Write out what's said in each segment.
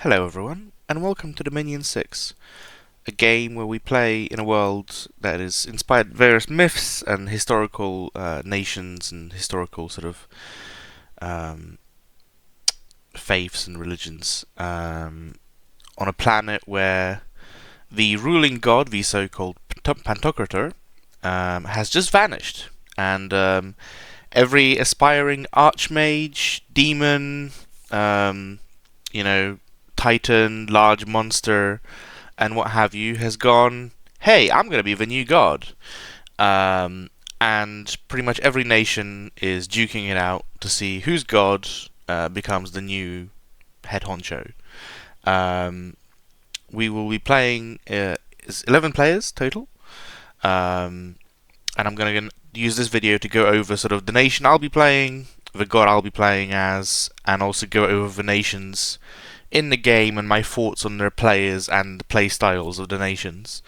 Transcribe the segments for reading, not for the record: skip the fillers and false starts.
Hello everyone, and welcome to Dominion 6, a game where we play in a world that is inspired by various myths and historical nations and historical sort of um, faiths and religions on a planet where the ruling god, the so-called Pantocrator, has just vanished, and every aspiring archmage, demon, um, you know, titan, large monster, and what have you, has gone, hey, I'm going to be the new god. Um, and pretty much every nation is duking it out to see whose god becomes the new head honcho. Um, we will be playing 11 players total. Um, and I'm going to use this video to go over sort of the nation I'll be playing, the god I'll be playing as, and also go over the nations in the game and my thoughts on their players and the play styles of the nations.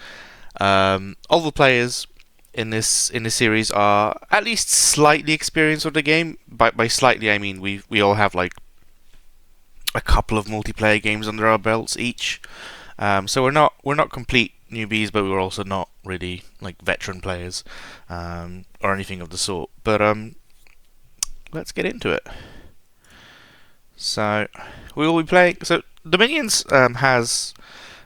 All the players in this series are at least slightly experienced with the game. By slightly, I mean we all have like a couple of multiplayer games under our belts each. So we're not complete newbies, but we're also not really like veteran players or anything of the sort. But let's get into it. So we will be playing. So Dominions has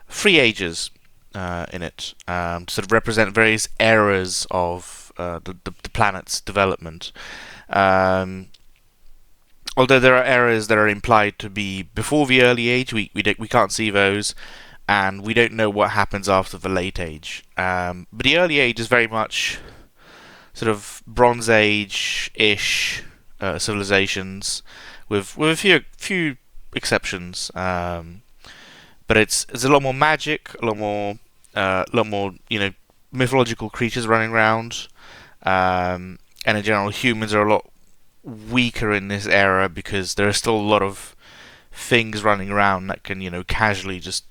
three ages in it to sort of represent various eras of the planet's development. Um, Although there are eras that are implied to be before the early age, we can't see those, and we don't know what happens after the late age. But the early age is very much sort of Bronze Age-ish civilizations, with a few exceptions. But it's a lot more magic, a lot more mythological creatures running around, and in general humans are a lot weaker in this era because there are still a lot of things running around that can casually just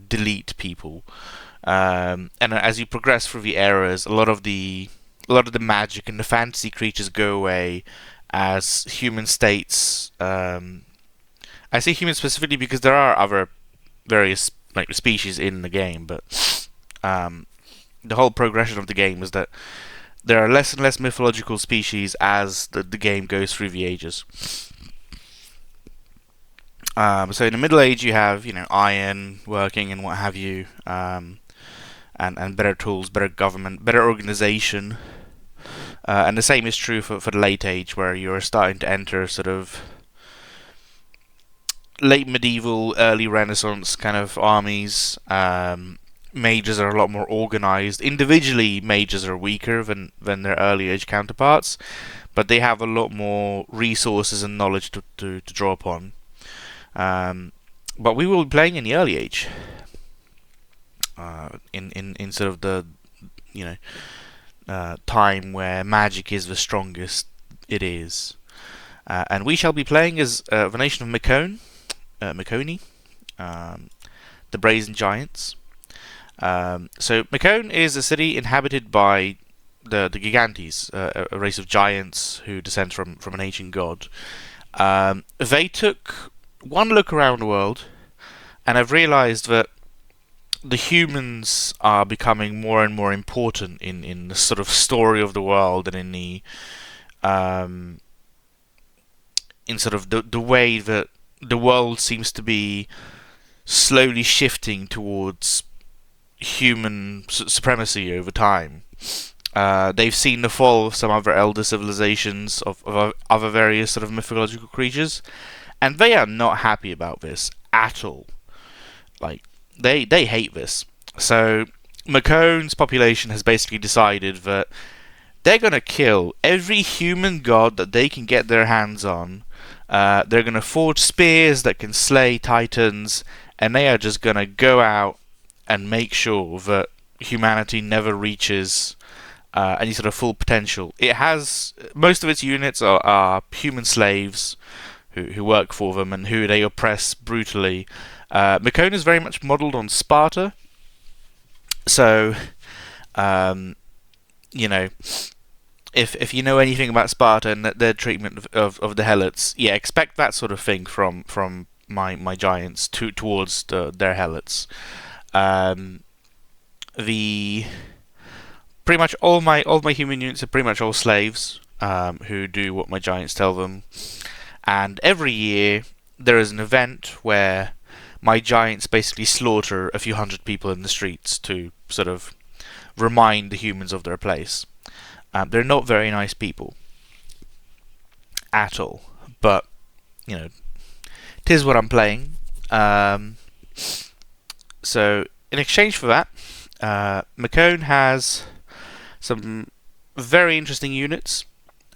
delete people. And as you progress through the eras, a lot of the magic and the fantasy creatures go away as human states. I say human specifically because there are other various like species in the game, but the whole progression of the game is that there are less and less mythological species as the game goes through the ages. So in the Middle Age, you have iron working and what have you, and better tools, better government, better organization, and the same is true for the Late Age, where you're starting to enter sort of late medieval, early Renaissance kind of armies. Mages are a lot more organized. Individually, mages are weaker than their early age counterparts, but they have a lot more resources and knowledge to draw upon. But we will be playing in the early age, in sort of the time where magic is the strongest it is. And we shall be playing as the nation of Mekone, the Brazen Giants. So Mekone is a city inhabited by the Gigantes, a race of giants who descend from an ancient god. They took one look around the world and have realized that the humans are becoming more and more important in the sort of story of the world and um, in sort of the way that the world seems to be slowly shifting towards human supremacy over time. They've seen the fall of some other elder civilizations of other various sort of mythological creatures, and they are not happy about this at all. Like they hate this. So Mekone's population has basically decided that they're gonna kill every human god that they can get their hands on. They're gonna forge spears that can slay titans, and they are just gonna go out and make sure that humanity never reaches any sort of full potential. It has most of its units are human slaves who work for them and who they oppress brutally. Mekone is very much modelled on Sparta, so you know if you know anything about Sparta and their treatment of the Helots, yeah, expect that sort of thing from my giants towards their helots. Um, the Pretty much all my human units are pretty much all slaves who do what my giants tell them. And every year there is an event where my giants basically slaughter a few hundred people in the streets to sort of remind the humans of their place. They're not very nice people at all, but you know, tis what I'm playing. So in exchange for that, Mekone has some very interesting units,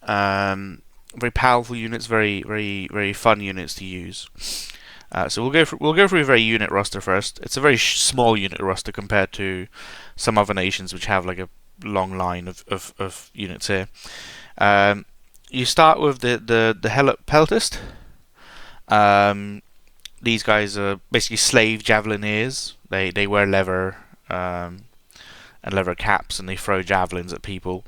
very powerful units, very fun units to use. So we'll go through a very unit roster first. It's a very small unit roster compared to some other nations which have like a long line of units here. You start with the Helot Peltist. These guys are basically slave javelineers. They wear leather and leather caps, and they throw javelins at people.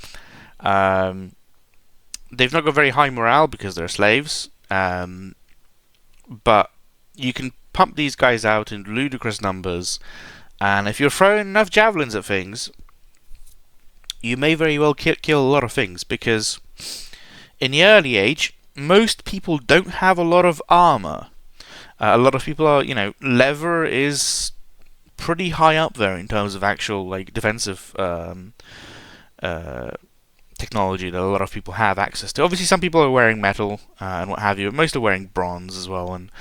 They've not got very high morale because they're slaves, but you can pump these guys out in ludicrous numbers, and if you're throwing enough javelins at things, you may very well kill a lot of things, because in the early age, most people don't have a lot of armor. A lot of people are, leather is pretty high up there in terms of actual like defensive technology that a lot of people have access to. Obviously, some people are wearing metal and what have you, but most are wearing bronze as well, and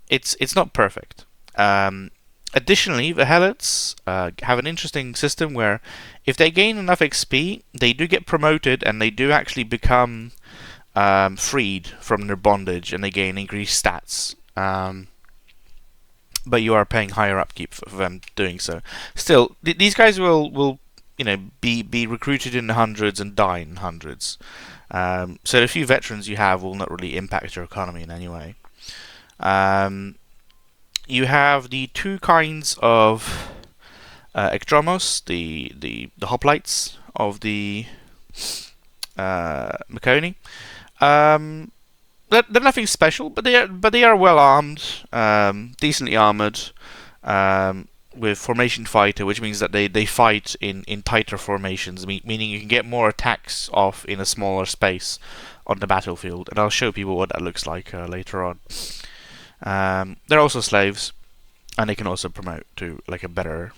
it's not perfect. Additionally, the Helots have an interesting system where if they gain enough XP, they do get promoted and they do actually become freed from their bondage, and they gain increased stats. But you are paying higher upkeep for them doing so. Still, these guys will be recruited in the hundreds and die in hundreds. So the few veterans you have will not really impact your economy in any way. You have the two kinds of Ekdromos, the hoplites of the Mekone. They're nothing special, but they are well armed, decently armored, with formation fighter, which means that they fight in tighter formations, meaning you can get more attacks off in a smaller space on the battlefield. And I'll show people what that looks like later on. They're also slaves, and they can also promote to like a better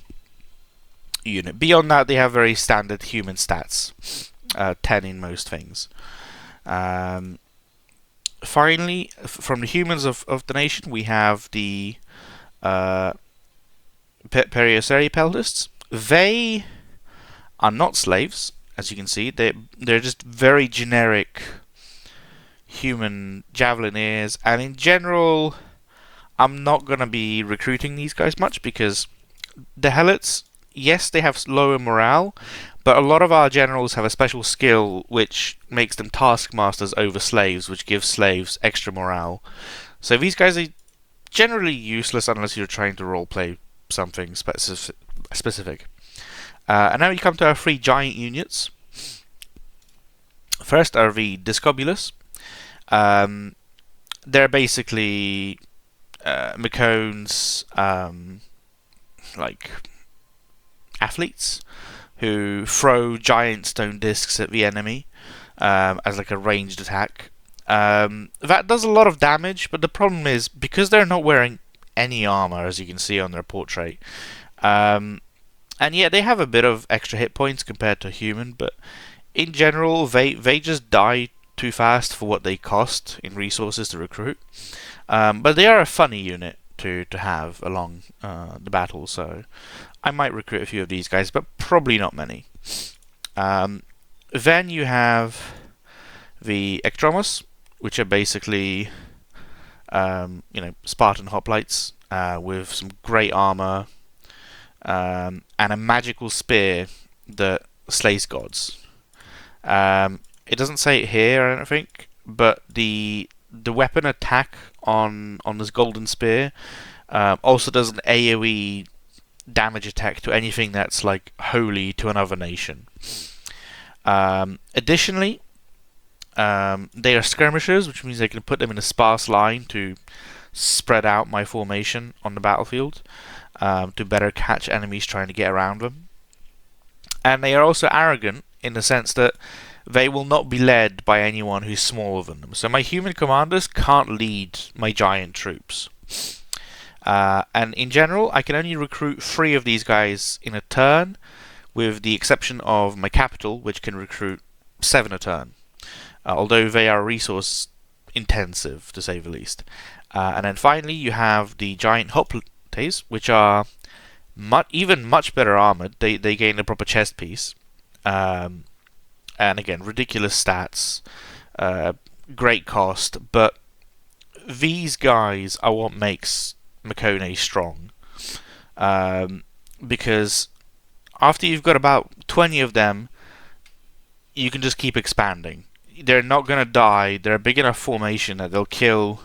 unit. Beyond that, they have very standard human stats, 10 in most things. Finally, from the humans of the nation, we have the Perioseri Peltists. They are not slaves, as you can see. They're just very generic human javelineers, and in general, I'm not going to be recruiting these guys much, because the Helots, yes, they have lower morale, but a lot of our generals have a special skill which makes them taskmasters over slaves, which gives slaves extra morale. So these guys are generally useless unless you're trying to roleplay something specific. And now you come to our three giant units. First are the Discobulus. They're basically Mekone's like athletes who throw giant stone discs at the enemy as like a ranged attack. That does a lot of damage, but the problem is, because they're not wearing any armor, as you can see on their portrait, and yeah, they have a bit of extra hit points compared to a human, but in general, they just die too fast for what they cost in resources to recruit. But they are a funny unit to have along the battle, so I might recruit a few of these guys, but probably not many. Then you have the Ekdromos, which are basically Spartan hoplites with some great armor and a magical spear that slays gods. It doesn't say it here, I don't think, but the weapon attack on this golden spear also does an AoE damage attack to anything that's like holy to another nation. Additionally, they are skirmishers, which means they can put them in a sparse line to spread out my formation on the battlefield to better catch enemies trying to get around them. And they are also arrogant in the sense that they will not be led by anyone who's smaller than them. So my human commanders can't lead my giant troops. And in general, I can only recruit 3 of these guys in a turn, with the exception of my capital, which can recruit 7 a turn. Although they are resource intensive, to say the least. And then finally, you have the giant hoplites, which are even much better armored. They gain a proper chest piece. And again, ridiculous stats, great cost, but these guys are what makes Mekone strong. Because after you've got about 20 of them, you can just keep expanding. They're not going to die. They're a big enough formation that they'll kill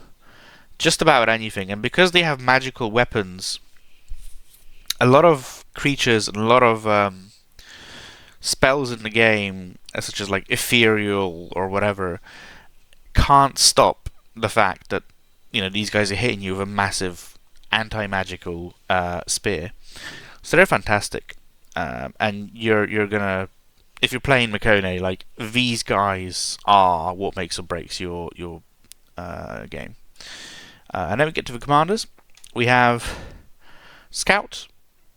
just about anything. And because they have magical weapons, a lot of creatures and a lot of spells in the game, such as like ethereal or whatever, can't stop the fact that these guys are hitting you with a massive anti-magical spear. So they're fantastic, and you're gonna, if you're playing Mekone, like, these guys are what makes or breaks your game. And then we get to the commanders. We have Scout.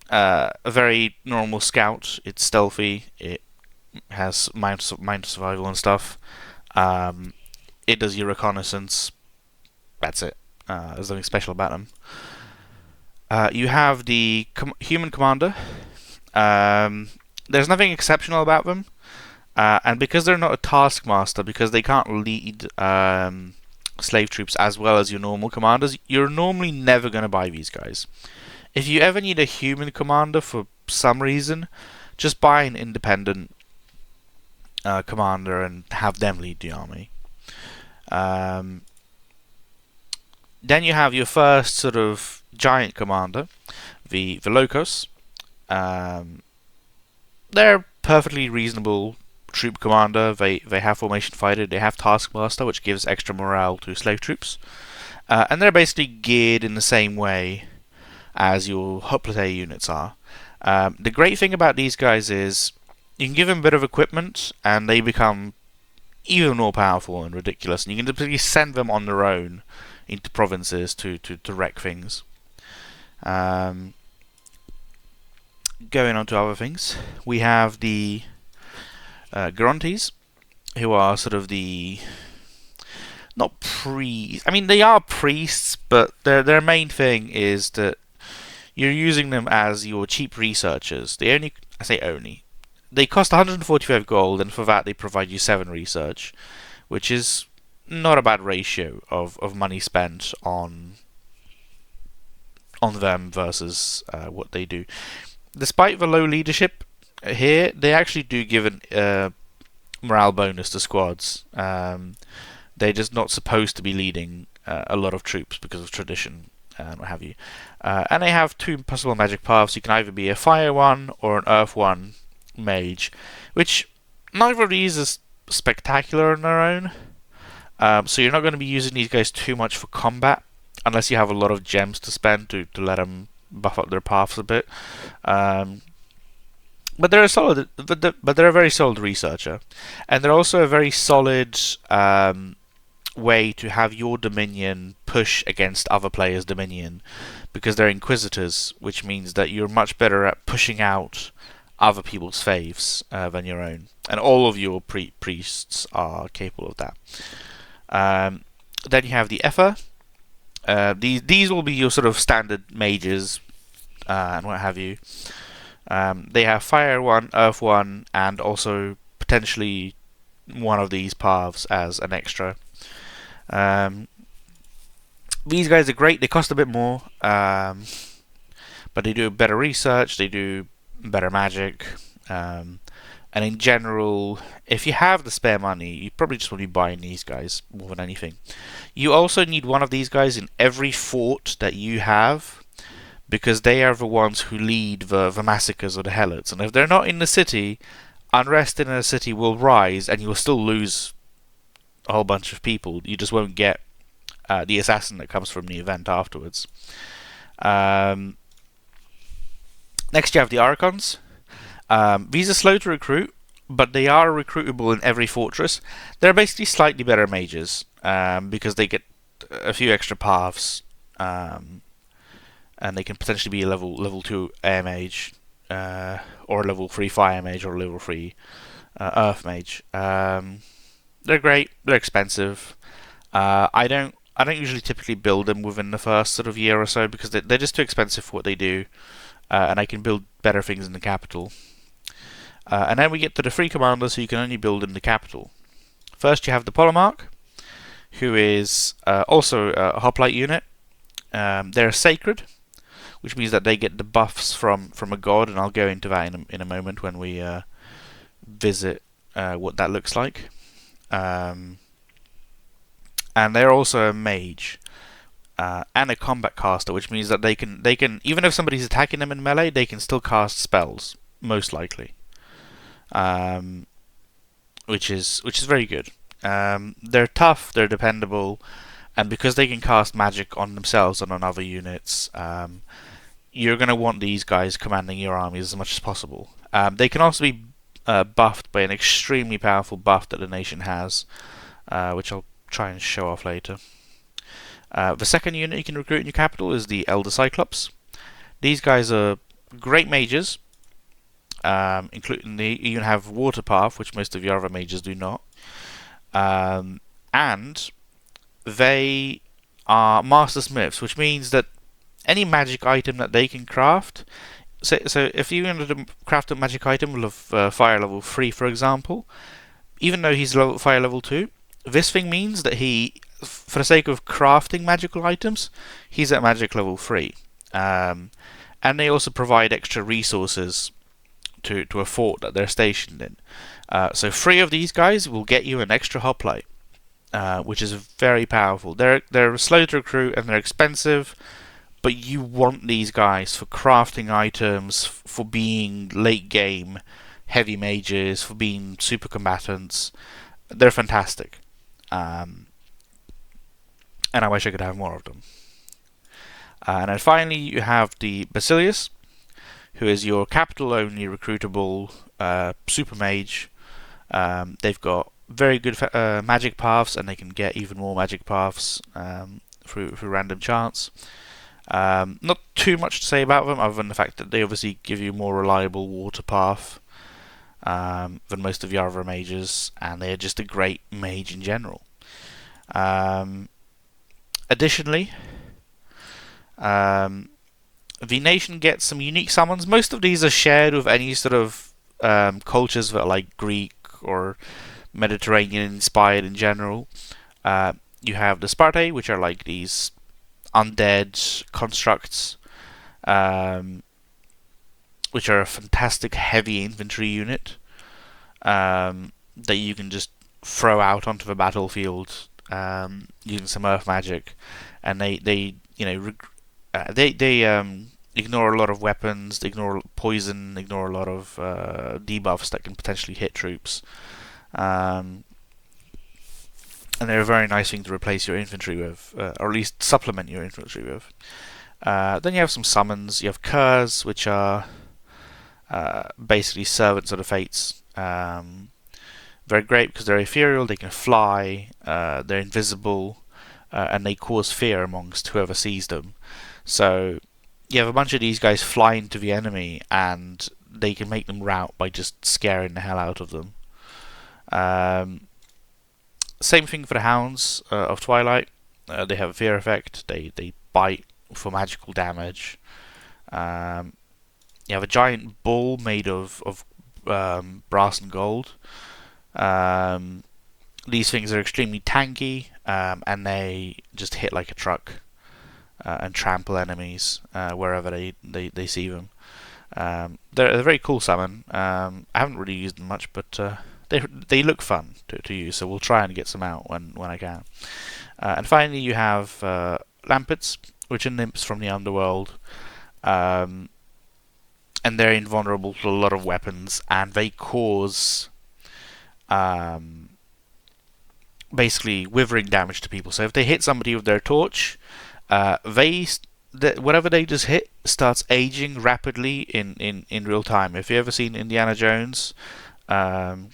A very normal scout. It's stealthy. It has mind survival and stuff. It does your reconnaissance. That's it. There's nothing special about them. You have the human commander. There's nothing exceptional about them. And because they're not a taskmaster, because they can't lead slave troops as well as your normal commanders, you're normally never going to buy these guys. If you ever need a human commander for some reason, just buy an independent commander and have them lead the army. Then you have your first sort of giant commander, the Locos. They're perfectly reasonable troop commander. They have formation fighter. They have taskmaster, which gives extra morale to slave troops. And they're basically geared in the same way as your hoplite units are. The great thing about these guys is you can give them a bit of equipment and they become even more powerful and ridiculous, and you can simply send them on their own into provinces to wreck things. Going on to other things, we have the Gerontes, who are sort of the not priests. I mean, they are priests, but their main thing is that you're using them as your cheap researchers. I say only. They cost 145 gold, and for that they provide you 7 research, which is not a bad ratio of money spent on them versus what they do. Despite the low leadership here, they actually do give a morale bonus to squads. They're just not supposed to be leading a lot of troops because of tradition and what have you. And they have 2 possible magic paths. You can either be a fire one or an earth one mage, which neither of these is spectacular on their own. So you're not going to be using these guys too much for combat unless you have a lot of gems to spend to let them buff up their paths a bit. But they're a solid, but they're a very solid researcher, and they're also a very solid way to have your dominion push against other players' dominion, because they're inquisitors, which means that you're much better at pushing out other people's faves than your own, and all of your priests are capable of that. Then you have the Ether. These will be your sort of standard mages and what have you. They have Fire 1, Earth 1, and also potentially one of these paths as an extra. These guys are great. They cost a bit more, but they do better research, they do better magic, and in general, if you have the spare money, you probably just want to be buying these guys more than anything. You also need one of these guys in every fort that you have, because they are the ones who lead the massacres of the helots, and if they're not in the city, unrest in a city will rise, and you will still lose a whole bunch of people. You just won't get the assassin that comes from the event afterwards. Um, Next, you have the Archons. These are slow to recruit, but they are recruitable in every fortress. They're basically slightly better mages because they get a few extra paths, and they can potentially be a level 2 air mage, or a level 3 fire mage, or a level 3 earth mage. They're great. They're expensive. I don't usually typically build them within the first sort of year or so because they're just too expensive for what they do, and I can build better things in the capital. And then we get to the free commanders who you can only build in the capital. First, you have the Polemarch, who is also a hoplite unit. They're sacred, which means that they get the buffs from a god, and I'll go into that in a moment when we visit what that looks like. And they're also a mage and a combat caster, which means that they can even if somebody's attacking them in melee, they can still cast spells, most likely. Which is very good. They're tough, they're dependable, and because they can cast magic on themselves and on other units, you're going to want these guys commanding your armies as much as possible. They can also be buffed by an extremely powerful buff that the nation has, which I'll try and show off later. The second unit you can recruit in your capital is the Elder Cyclops. These guys are great mages, including you even have Water Path, which most of your other mages do not. And they are Master Smiths, which means that any magic item that they can craft. So if you wanted to craft a magic item of fire level 3, for example, even though he's fire level 2, this thing means that he, for the sake of crafting magical items, he's at magic level 3. And they also provide extra resources to a fort that they're stationed in. So 3 of these guys will get you an extra hoplite, which is very powerful. They're slow to recruit and they're expensive, but you want these guys for crafting items, for being late game heavy mages, for being super combatants. They're fantastic. And I wish I could have more of them. And then finally you have the Basilius, who is your capital only recruitable super mage. They've got very good magic paths, and they can get even more magic paths through random chance. Not too much to say about them, other than the fact that they obviously give you more reliable water path than most of your other mages, and they're just a great mage in general. Additionally, the nation gets some unique summons. Most of these are shared with any sort of cultures that are like Greek or Mediterranean inspired in general. You have the Spartae, which are like these undead constructs, which are a fantastic heavy infantry unit that you can just throw out onto the battlefield using some earth magic, and they ignore a lot of weapons, they ignore poison, ignore a lot of debuffs that can potentially hit troops. And they're a very nice thing to replace your infantry with, or at least supplement your infantry with. Then you have some summons. You have Curs, which are basically servants of the fates. Very great because they're ethereal, they can fly, they're invisible, and they cause fear amongst whoever sees them. So you have a bunch of these guys fly into the enemy, and they can make them rout by just scaring the hell out of them. Same thing for the Hounds of Twilight. They have a fear effect. They bite for magical damage. You have a giant bull made of brass and gold. These things are extremely tanky, and they just hit like a truck and trample enemies wherever they see them. They're a very cool summon. I haven't really used them much, but they look fun to use, so we'll try and get some out when I can. And finally, you have Lampids, which are nymphs from the underworld, and they're invulnerable to a lot of weapons, and they cause basically withering damage to people. So if they hit somebody with their torch, whatever they just hit starts aging rapidly in real time. If you ever seen Indiana Jones, um,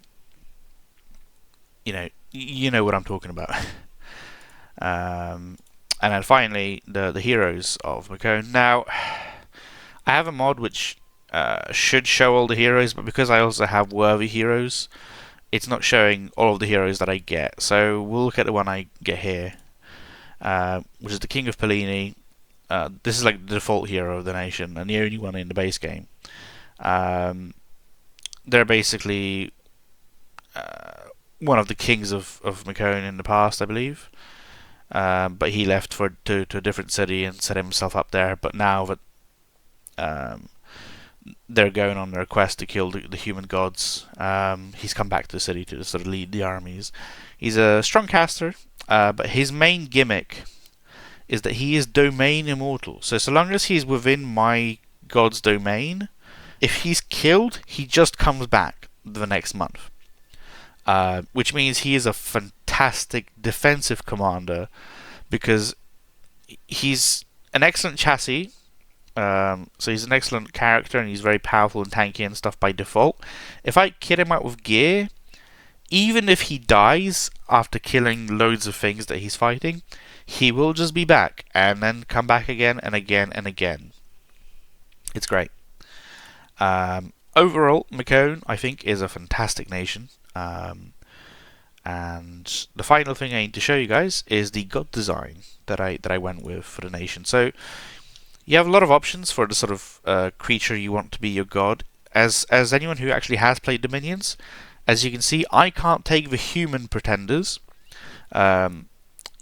you know what I'm talking about. And then finally, the heroes of Mekone. Now, I have a mod which should show all the heroes, but because I also have worthy heroes, it's not showing all of the heroes that I get. So we'll look at the one I get here, which is the King of Pellini. This is like the default hero of the nation, and the only one in the base game. They're basically one of the kings of Mekone in the past, I believe. But he left to a different city and set himself up there. But now that they're going on their quest to kill the human gods, he's come back to the city to sort of lead the armies. He's a strong caster, but his main gimmick is that he is domain immortal. So long as he's within my god's domain, if he's killed, he just comes back the next month. Which means he is a fantastic defensive commander, because he's an excellent chassis. So he's an excellent character, and he's very powerful and tanky and stuff by default. If I kit him out with gear, even if he dies after killing loads of things that he's fighting, he will just be back and then come back again and again and again. It's great. Overall, Mekone, I think, is a fantastic nation. And the final thing I need to show you guys is the god design that I went with for the nation. So you have a lot of options for the sort of creature you want to be your god. As anyone who actually has played Dominions, as you can see, I can't take the human pretenders.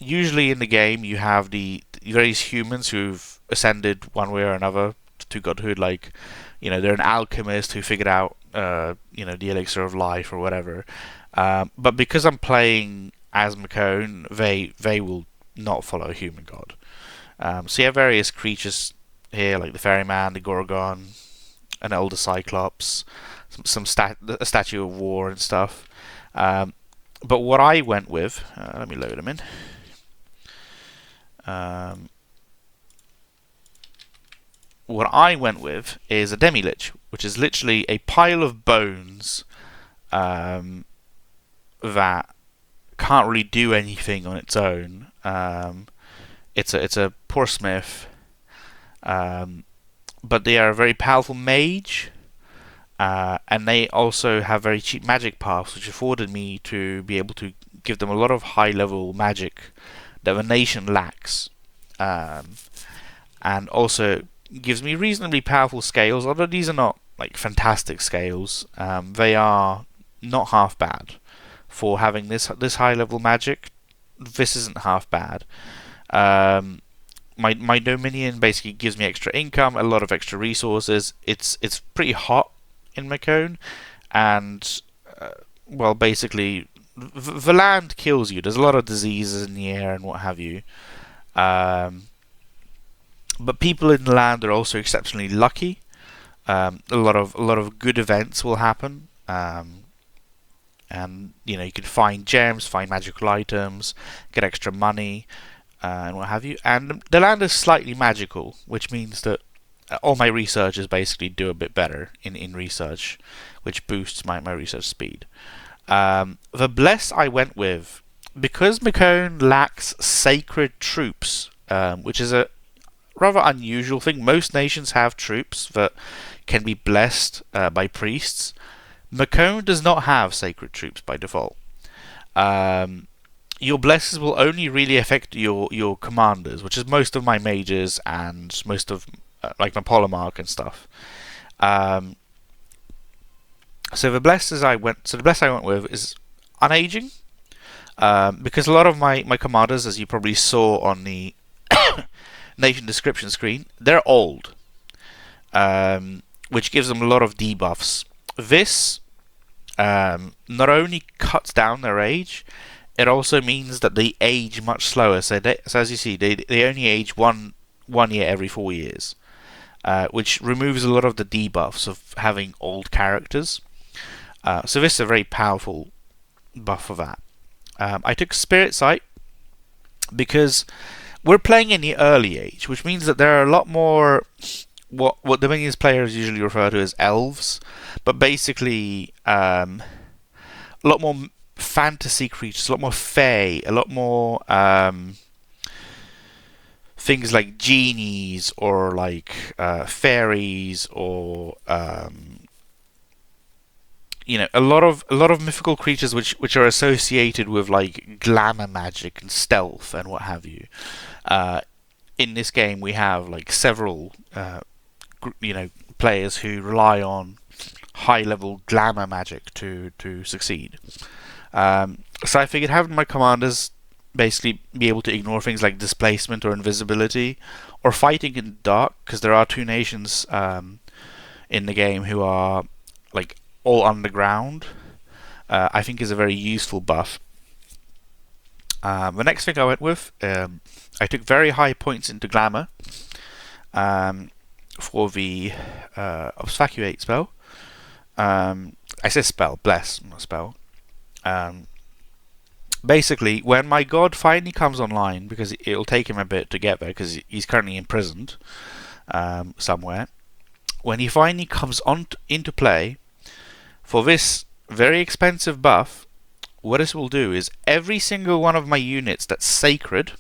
Usually in the game, you have various humans who've ascended one way or another to godhood. Like, they're an alchemist who figured out, the elixir of life or whatever. But because I'm playing as Mekone, they will not follow a human god. So you have various creatures here, like the ferryman, the gorgon, an elder cyclops, a statue of war and stuff. But what I went with, let me load them in. What I went with is a demi-lich, which is literally a pile of bones that can't really do anything on its own. It's a poor smith, but they are a very powerful mage, and they also have very cheap magic paths, which afforded me to be able to give them a lot of high-level magic that the nation lacks, and also gives me reasonably powerful scales. Although these are not like fantastic scales, they are not half bad for having this high-level magic. This isn't half bad. My Dominion basically gives me extra income, a lot of extra resources. It's pretty hot in Mekone, and well, basically the land kills you. There's a lot of diseases in the air and what have you. But people in the land are also exceptionally lucky. A lot of good events will happen. And you can find gems, find magical items, get extra money, and what have you. And the land is slightly magical, which means that all my researchers basically do a bit better in research, which boosts my research speed. The bless I went with, because Mekone lacks sacred troops, which is a rather unusual thing. Most nations have troops that can be blessed by priests. Mekone does not have sacred troops by default. Your blesses will only really affect your commanders, which is most of my mages and most of like my polemarch and stuff. So the bless I went with is unaging, because a lot of my commanders, as you probably saw on the nation description screen, they're old, which gives them a lot of debuffs. This not only cuts down their age, it also means that they age much slower. So as you see, they only age one year every 4 years, which removes a lot of the debuffs of having old characters. So this is a very powerful buff for that. I took Spirit Sight because we're playing in the early age, which means that there are a lot more what Dominions players usually refer to as elves, but basically a lot more fantasy creatures, a lot more fae, a lot more things like genies or like fairies or a lot of mythical creatures which are associated with like glamour magic and stealth and what have you. In this game, we have like several players who rely on high level glamour magic to succeed. So I figured having my commanders basically be able to ignore things like displacement or invisibility or fighting in the dark, because there are two nations in the game who are like all underground, I think is a very useful buff. The next thing I went with, I took very high points into glamour for the obfuscate spell. I say spell, bless, not spell. Basically, when my god finally comes online, because it'll take him a bit to get there, because he's currently imprisoned somewhere. When he finally comes into play, for this very expensive buff, what this will do is every single one of my units that's sacred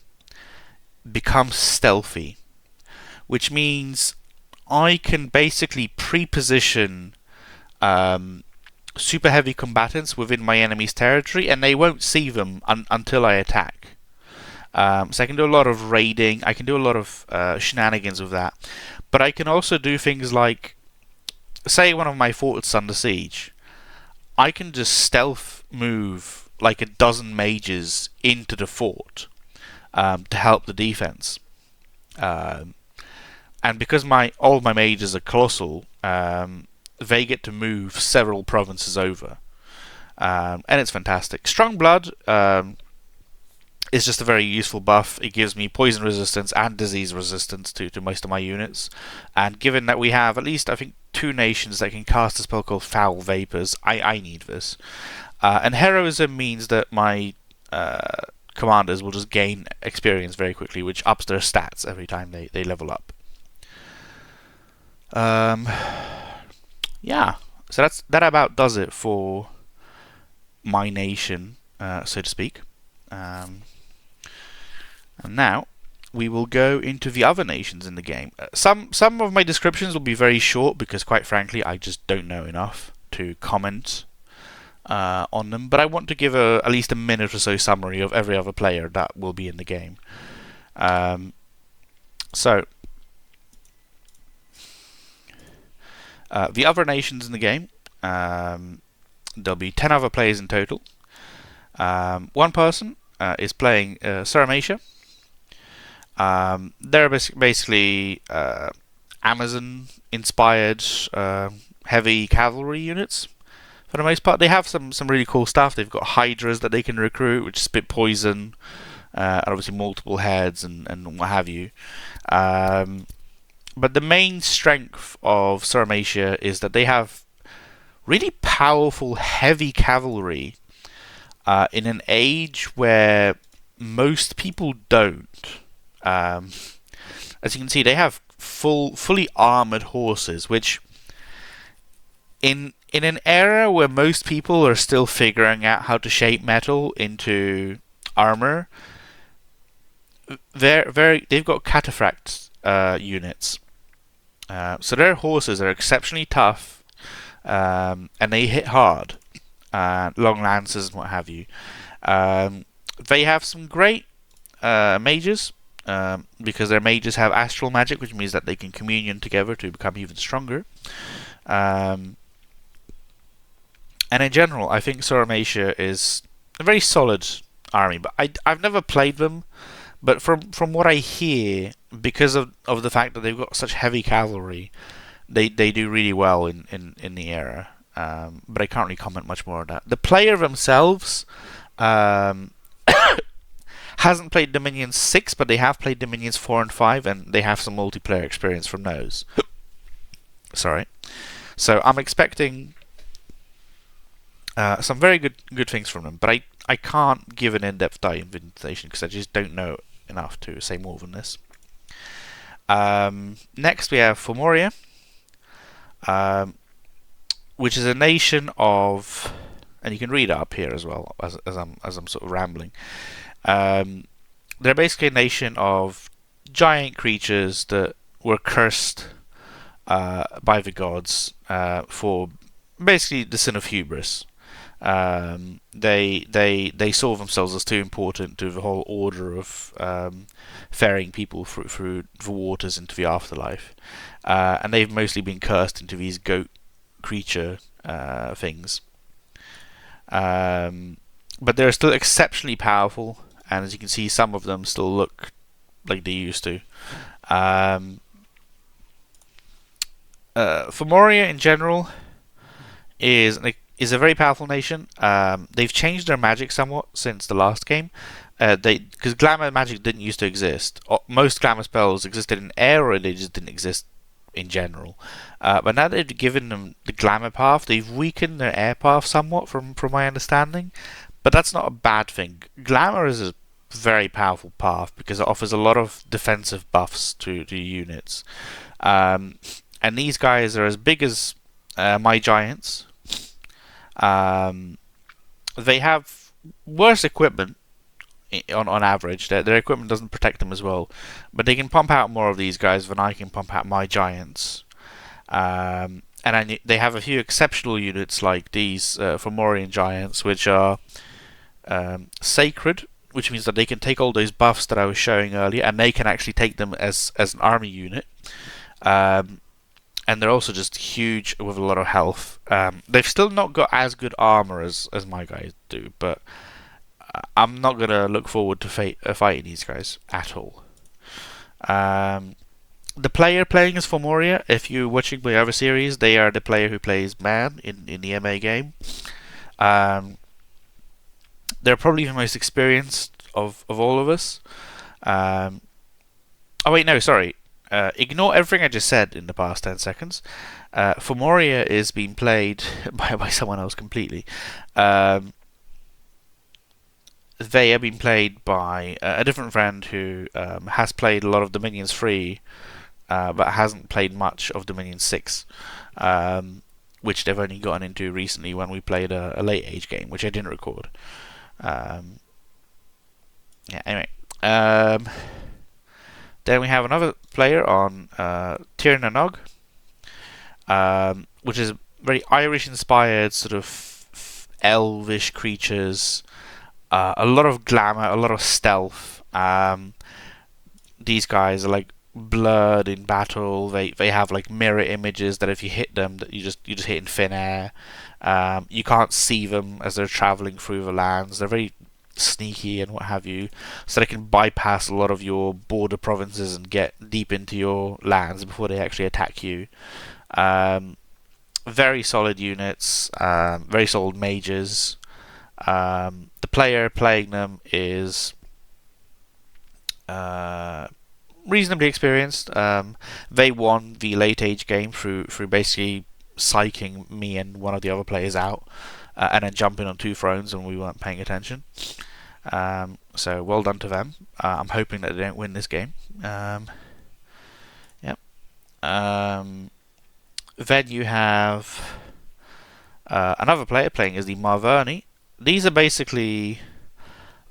becomes stealthy, which means I can basically pre-position super heavy combatants within my enemy's territory, and they won't see them until I attack. So I can do a lot of raiding, I can do a lot of shenanigans with that, but I can also do things like, say one of my forts under siege, I can just stealth move like a dozen mages into the fort to help the defense. And because all my mages are colossal, they get to move several provinces over, and it's fantastic. Strong Blood is just a very useful buff. It gives me poison resistance and disease resistance to most of my units, and given that we have at least, I think, 2 nations that can cast a spell called Foul Vapors, I need this. And Heroism means that my commanders will just gain experience very quickly, which ups their stats every time they level up. Yeah, so that about does it for my nation, so to speak. And now we will go into the other nations in the game. Some of my descriptions will be very short because, quite frankly, I just don't know enough to comment on them. But I want to give at least a minute or so summary of every other player that will be in the game. So the other nations in the game, there'll be 10 other players in total. One person is playing Sauromatia. They're basically Amazon-inspired heavy cavalry units. For the most part, they have some really cool stuff. They've got hydras that they can recruit, which spit poison, and obviously multiple heads and what have you. But the main strength of Sauromatia is that they have really powerful, heavy cavalry in an age where most people don't. As you can see, they have fully armored horses, which in an era where most people are still figuring out how to shape metal into armor, they've got cataphract units. So their horses are exceptionally tough, and they hit hard, long lances and what have you. They have some great mages, because their mages have astral magic, which means that they can communion together to become even stronger. And in general, I think Sauromatia is a very solid army. But I've never played them, but from what I hear, because of the fact that they've got such heavy cavalry, they do really well in the era. But I can't really comment much more on that. The player themselves hasn't played Dominions 6, but they have played Dominions 4 and 5, and they have some multiplayer experience from those. Sorry. So I'm expecting some very good things from them, but I can't give an in-depth dive into this nation because I just don't know enough to say more than this. Next we have Fomoria, which is a nation of, and you can read it up here as well as I'm sort of rambling. They're basically a nation of giant creatures that were cursed by the gods for basically the sin of hubris. They saw themselves as too important to the whole order of ferrying people through the waters into the afterlife, and they've mostly been cursed into these goat creature things. But they're still exceptionally powerful, and as you can see, some of them still look like they used to. Fomoria in general is a very powerful nation. They've changed their magic somewhat since the last game. Because glamour magic didn't used to exist. Most glamour spells existed in air, or they just didn't exist in general. But now they've given them the glamour path, they've weakened their air path somewhat, from my understanding. But that's not a bad thing. Glamour is a very powerful path because it offers a lot of defensive buffs to units. And these guys are as big as my giants. They have worse equipment on average. Their equipment doesn't protect them as well, but they can pump out more of these guys than I can pump out my giants. And they have a few exceptional units like these Fomorian giants, which are sacred, which means that they can take all those buffs that I was showing earlier, and they can actually take them as an army unit. And they're also just huge with a lot of health. They've still not got as good armor as my guys do, but I'm not going to look forward to fighting these guys at all. The player playing as Fomoria, if you're watching my other series, they are the player who plays Man in the MA game. They're probably the most experienced of all of us. Oh wait, no, sorry. Ignore everything I just said in the past 10 seconds. Fomoria is being played by someone else completely. They are being played by a different friend who has played a lot of Dominions 3, but hasn't played much of Dominion 6, which they've only gotten into recently when we played a late age game, which I didn't record. Anyway. Then we have another player on Tirnanog, which is very Irish-inspired, sort of elvish creatures. A lot of glamour, a lot of stealth. These guys are like blurred in battle. They have like mirror images that if you hit them, that you just hit in thin air. You can't see them as they're traveling through the lands. They're very sneaky and what have you, so they can bypass a lot of your border provinces and get deep into your lands before they actually attack you. Very solid units, very solid mages. The player playing them is reasonably experienced. They won the late age game through basically psyching me and one of the other players out, and then jumping on 2 thrones when we weren't paying attention. So well done to them. I'm hoping that they don't win this game. Yep. Then you have another player playing as the Marverni. These are basically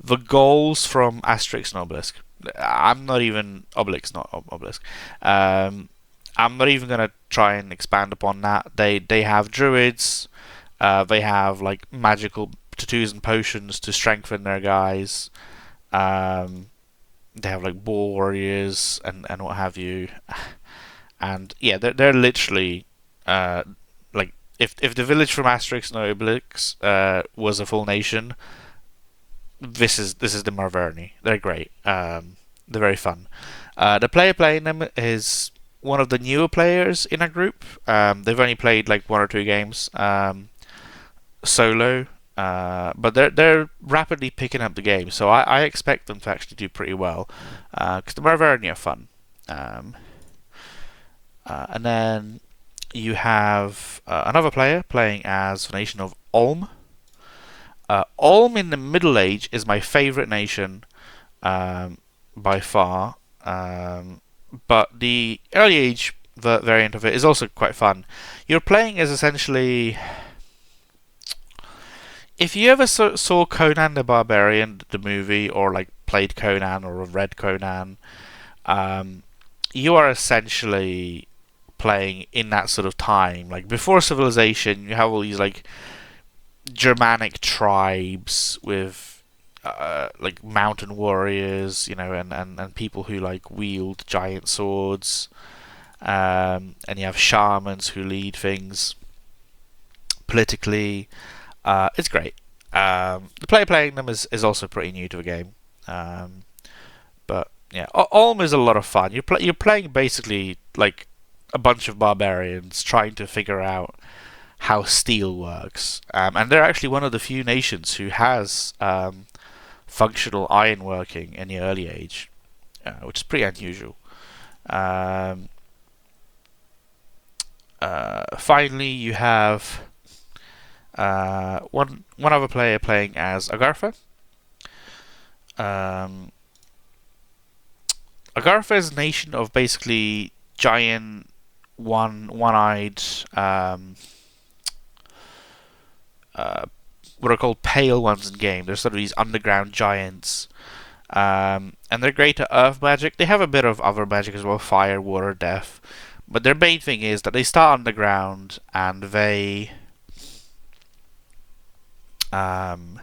the goals from Asterix and Obelisk. I'm not even Obelix, not Obelisk. I'm not even gonna try and expand upon that. They have druids. They have like magical tattoos and potions to strengthen their guys. They have like boar warriors and what have you. And yeah, they're literally like if the village from Asterix and Obelix was a full nation, this is the Marverni. They're great. They're very fun. The player playing them is one of the newer players in our group. They've only played like 1 or 2 games solo, but they're rapidly picking up the game. So I expect them to actually do pretty well because the Marverni are fun. And then you have another player playing as the nation of Ulm. Ulm in the Middle Age is my favourite nation by far. But the early age variant of it is also quite fun. You're playing as essentially. If you ever saw Conan the Barbarian, the movie, or like played Conan or read Conan, you are essentially playing in that sort of time. Like before civilization, you have all these like Germanic tribes with like mountain warriors, and people who like wield giant swords. And you have shamans who lead things politically. It's great. The player playing them is also pretty new to the game. But yeah, Ulm is a lot of fun. You're playing basically like a bunch of barbarians trying to figure out how steel works. And they're actually one of the few nations who has functional ironworking in the early age, which is pretty unusual. Finally, you have one other player playing as Agartha. Agartha is a nation of basically giant one-eyed what are called pale ones in game. They're sort of these underground giants, and they're great at earth magic. They have a bit of other magic as well, fire, water, death. But their main thing is that they start underground and they want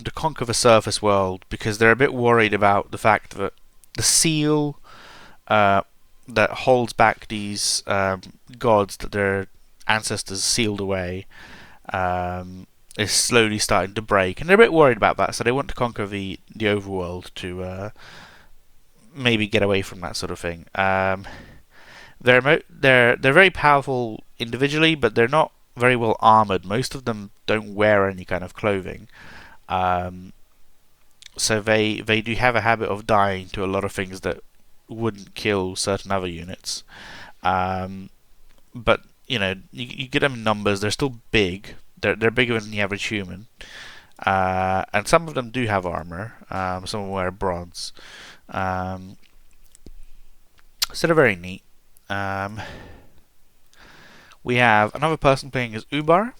to conquer the surface world because they're a bit worried about the fact that the seal that holds back these gods that their ancestors sealed away is slowly starting to break, and they're a bit worried about that. So they want to conquer the overworld to maybe get away from that sort of thing. They're very powerful individually, but they're not very well armored. Most of them don't wear any kind of clothing, so they do have a habit of dying to a lot of things that wouldn't kill certain other units. But you get them in numbers. They're still big. They're bigger than the average human, and some of them do have armor. Some of them wear bronze. So they're very neat. We have another person playing as Ubar.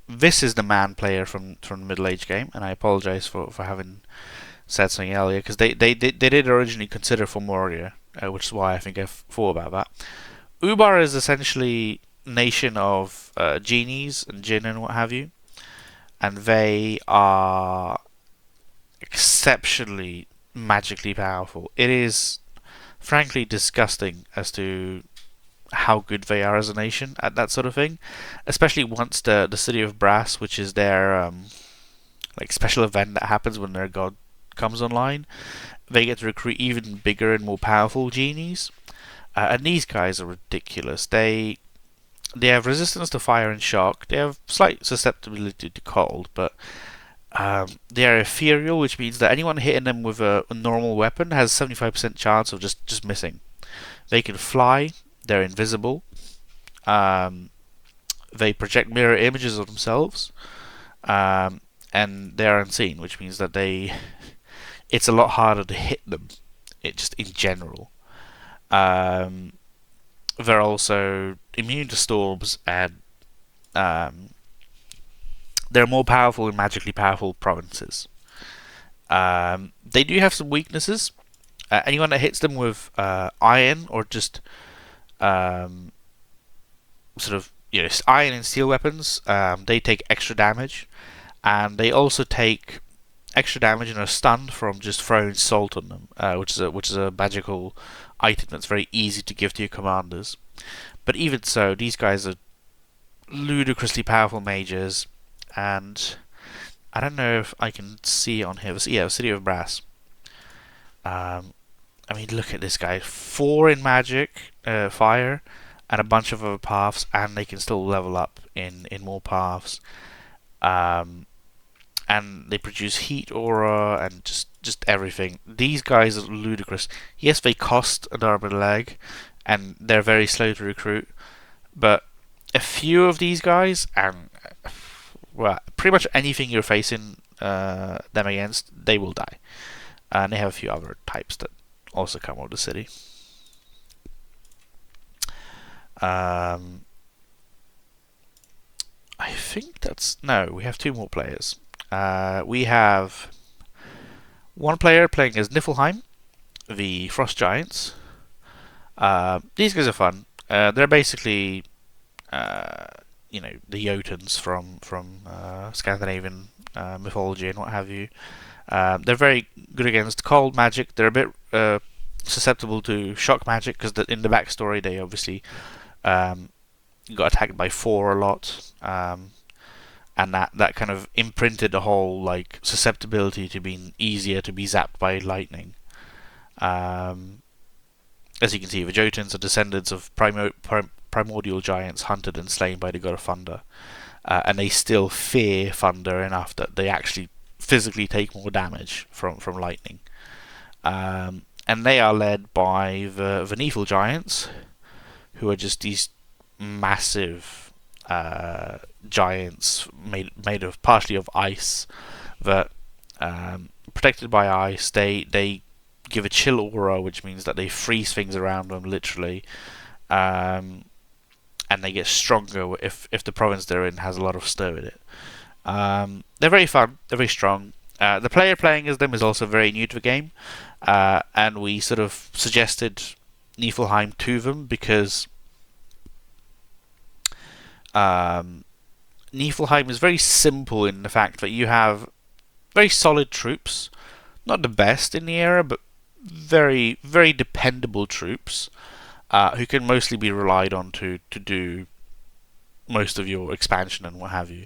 This is the man player from the Middle Age game, and I apologize for having said something earlier, because they did originally consider Fomoria, which is why I think I thought about that. Ubar is essentially a nation of genies and jinn and what have you, and they are exceptionally magically powerful. It is frankly disgusting as to how good they are as a nation at that sort of thing, especially once the City of Brass, which is their like special event that happens when their god comes online, they get to recruit even bigger and more powerful genies, and these guys are ridiculous. They have resistance to fire and shock. They have slight susceptibility to cold, but they are ethereal, which means that anyone hitting them with a normal weapon has 75% chance of just missing. They can fly. They're invisible. They project mirror images of themselves, and they're unseen, which means that it's a lot harder to hit them. Just in general. They're also immune to storms, and they're more powerful in magically powerful provinces. They do have some weaknesses. Anyone that hits them with iron or just sort of iron and steel weapons, they take extra damage, and they also take extra damage and are stunned from just throwing salt on them, which is a magical item that's very easy to give to your commanders. But even so, these guys are ludicrously powerful mages, and I don't know if I can see it on here. Yeah, City of Brass. I mean, look at this guy. 4 in magic, fire, and a bunch of other paths, and they can still level up in more paths. And they produce heat aura and just everything. These guys are ludicrous. Yes, they cost an arm and a leg, and they're very slow to recruit, but a few of these guys, and well, pretty much anything you're facing them against, they will die. And they have a few other types that also come with the city. I think that's... No, we have 2 more players. We have 1 player playing as Nifelheim, the Frost Giants. These guys are fun. They're basically, the Jotuns from Scandinavian mythology and what have you. They're very good against cold magic. They're a bit susceptible to shock magic because in the backstory they obviously got attacked by 4 a lot, and that kind of imprinted the whole like susceptibility to being easier to be zapped by lightning. As you can see, the Jotuns are descendants of primordial giants hunted and slain by the god of thunder, and they still fear thunder enough that they actually physically take more damage from lightning. And they are led by the Nifel giants, who are just these massive giants made of partially of ice that, protected by ice, they give a chill aura, which means that they freeze things around them literally, and they get stronger if the province they're in has a lot of stir in it. They're very fun. They're very strong. The player playing as them is also very new to the game, and we sort of suggested Nifelheim to them because Nifelheim is very simple in the fact that you have very solid troops, not the best in the era, but very, very dependable troops who can mostly be relied on to do most of your expansion and what have you.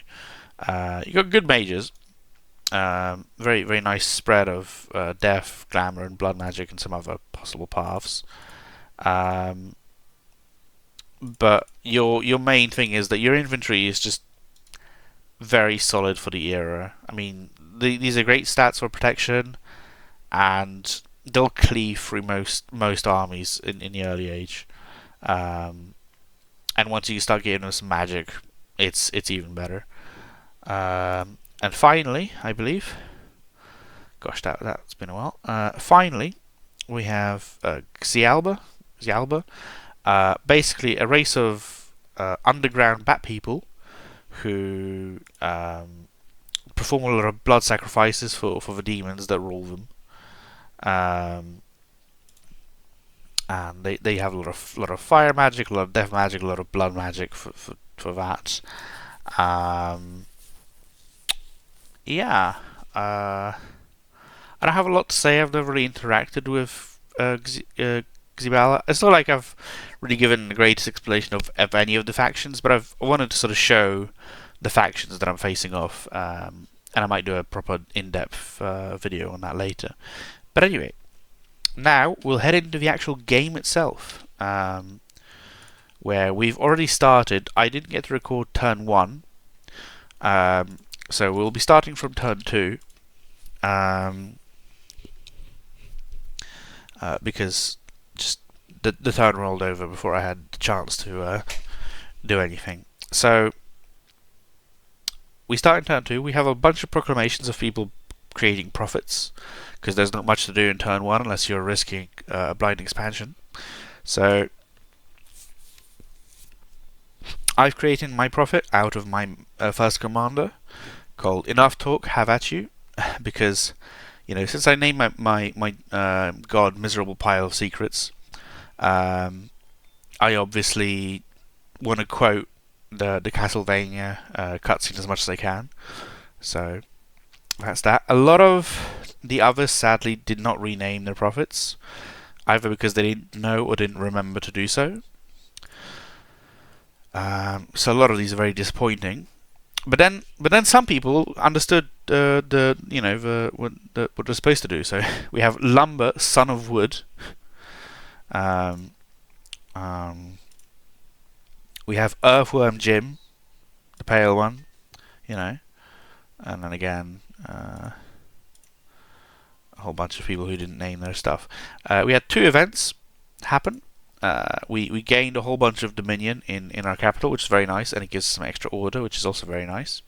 You got good mages, very, very nice spread of death, glamour, and blood magic, and some other possible paths. But your main thing is that your infantry is just very solid for the era. I mean, these are great stats for protection, and they'll cleave through most armies in the early age. And once you start getting them some magic, it's even better. And finally, I believe, gosh, that's been a while. Finally, we have Xibalba. Basically, a race of underground bat people who perform a lot of blood sacrifices for the demons that rule them. And they have a lot of fire magic, a lot of death magic, a lot of blood magic for that. Yeah. I don't have a lot to say. I've never really interacted with Xibalba. It's not like I've really given the greatest explanation of any of the factions, but I wanted to sort of show the factions that I'm facing off, and I might do a proper in-depth video on that later. But anyway, now we'll head into the actual game itself, where we've already started. I didn't get to record turn 1, so we'll be starting from turn 2, because just the turn rolled over before I had the chance to do anything. So we start in turn 2. We have a bunch of proclamations of people creating profits, because there's not much to do in turn 1 unless you're risking a blind expansion. So I've created my profit out of my first commander, called Enough Talk, Have At You, because, you know, since I named my god Miserable Pile of Secrets, I obviously want to quote the Castlevania cutscene as much as I can. So that's that. A lot of the others sadly did not rename their profits, either because they didn't know or didn't remember to do so. So a lot of these are very disappointing. But then some people understood what they're supposed to do. So we have Lumber, Son of Wood. We have Earthworm Jim, the pale one, and then again a whole bunch of people who didn't name their stuff. We had 2 events happen. We gained a whole bunch of dominion in our capital, which is very nice, and it gives some extra order, which is also very nice.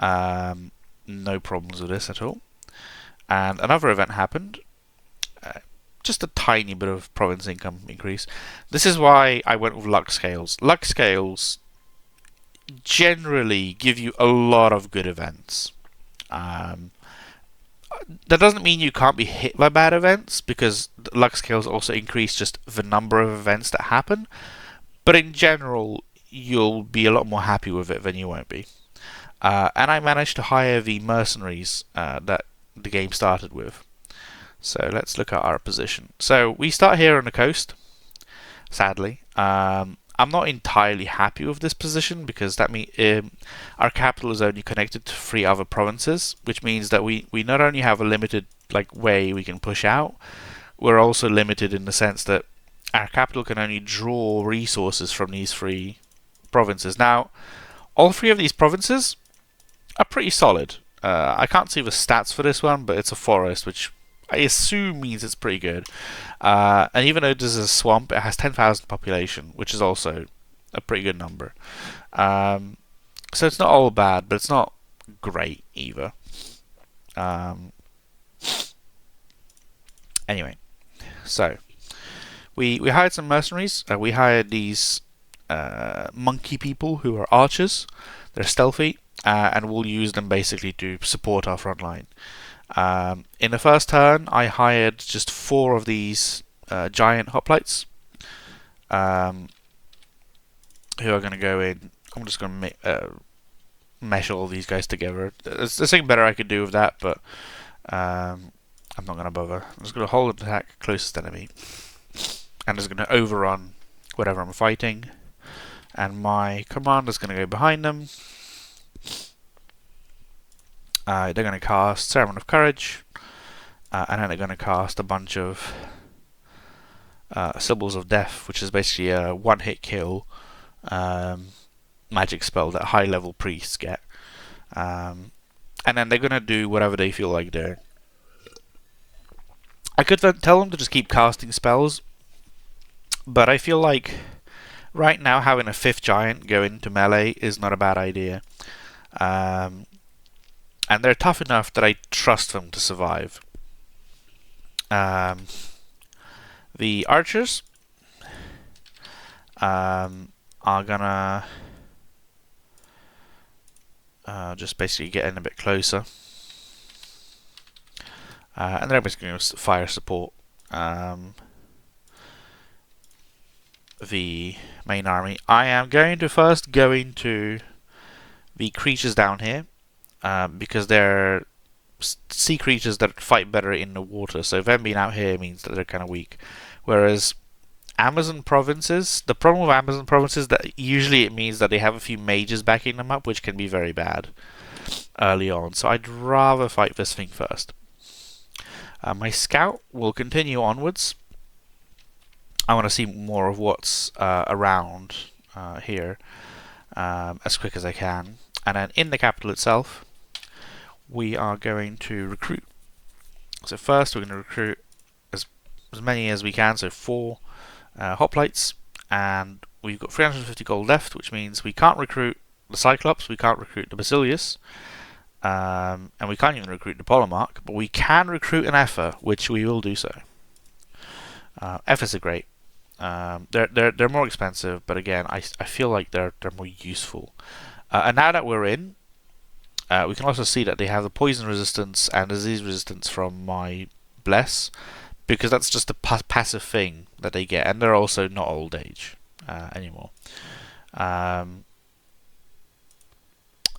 No problems with this at all. And another event happened. Uh, just a tiny bit of province income increase. This is why I went with luck scales. Luck scales generally give you a lot of good events. Um, that doesn't mean you can't be hit by bad events, because luck scales also increase just the number of events that happen. But in general, you'll be a lot more happy with it than you won't be. And I managed to hire the mercenaries that the game started with. So let's look at our position. So we start here on the coast, sadly. I'm not entirely happy with this position, because that means our capital is only connected to 3 other provinces, which means that we not only have a limited way we can push out, we're also limited in the sense that our capital can only draw resources from these 3 provinces. Now, all 3 of these provinces are pretty solid. I can't see the stats for this one, but it's a forest, which I assume means it's pretty good. And even though this is a swamp, it has 10,000 population, which is also a pretty good number. So it's not all bad, but it's not great either. Anyway, so we hired some mercenaries. We hired these monkey people who are archers. They're stealthy, and we'll use them basically to support our front line. In the first turn, I hired just 4 of these giant hoplites, who are going to go in. I'm just going to mesh all these guys together. There's something better I could do with that, but I'm not going to bother. I'm just going to hold and attack closest enemy, and just going to overrun whatever I'm fighting. And my commander's going to go behind them. They're going to cast Ceremony of Courage, and then they're going to cast a bunch of Symbols of Death, which is basically a one-hit kill magic spell that high-level priests get. And then they're going to do whatever they feel like doing. I could then tell them to just keep casting spells, but I feel like right now having a 5th giant go into melee is not a bad idea. And they're tough enough that I trust them to survive. The archers are gonna just basically get in a bit closer. And they're basically going to fire support the main army. I am going to first go into the creatures down here, because they're sea creatures that fight better in the water, so them being out here means that they're kind of weak. Whereas Amazon provinces, the problem with Amazon provinces that usually it means that they have a few mages backing them up, which can be very bad early on. So I'd rather fight this thing first. My scout will continue onwards. I want to see more of what's around here as quick as I can. And then in the capital itself, we are going to recruit. So first we're going to recruit as many as we can, so 4 hoplites, and we've got 350 gold left, which means we can't recruit the Cyclops, we can't recruit the Basilius, and we can't even recruit the Polemarch, but we can recruit an Effa, which we will do so. Effas are great. They're more expensive, but again, I feel like they're more useful. And now that we're in, we can also see that they have the poison resistance and disease resistance from my bless, because that's just a passive thing that they get, and they're also not old age anymore. Yeah,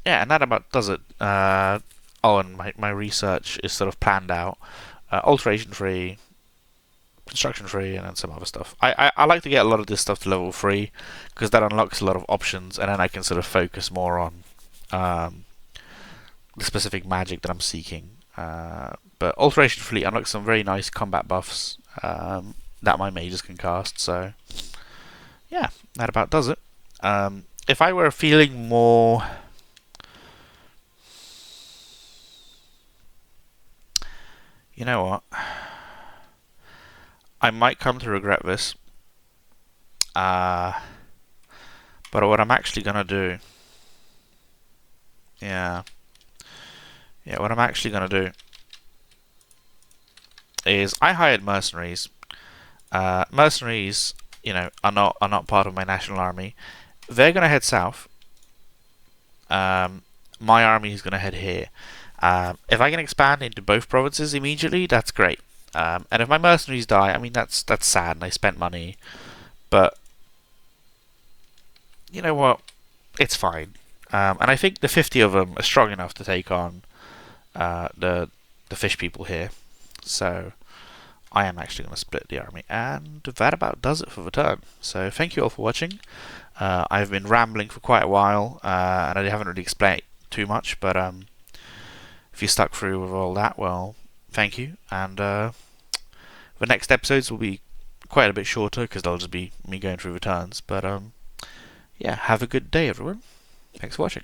and that about does it. Oh, and my research is sort of planned out. Alteration free, construction free, and then some other stuff. I like to get a lot of this stuff to level 3, because that unlocks a lot of options, and then I can sort of focus more on the specific magic that I'm seeking. But Alteration Fleet unlocks some very nice combat buffs that my mages can cast, so yeah, that about does it. If I were feeling more... You know what? I might come to regret this. But what I'm actually going to do Yeah. Yeah, what I'm actually going to do is I hired mercenaries. Mercenaries, are not part of my national army. They're going to head south. My army is going to head here. If I can expand into both provinces immediately, that's great. And if my mercenaries die, I mean that's sad, and I spent money. But you know what? It's fine. And I think the 50 of them are strong enough to take on the fish people here. So I am actually going to split the army, and that about does it for the turn. So thank you all for watching. I've been rambling for quite a while, and I haven't really explained too much, but if you stuck through with all that, well, thank you. And the next episodes will be quite a bit shorter because they'll just be me going through the turns. But yeah, have a good day, everyone. Thanks for watching.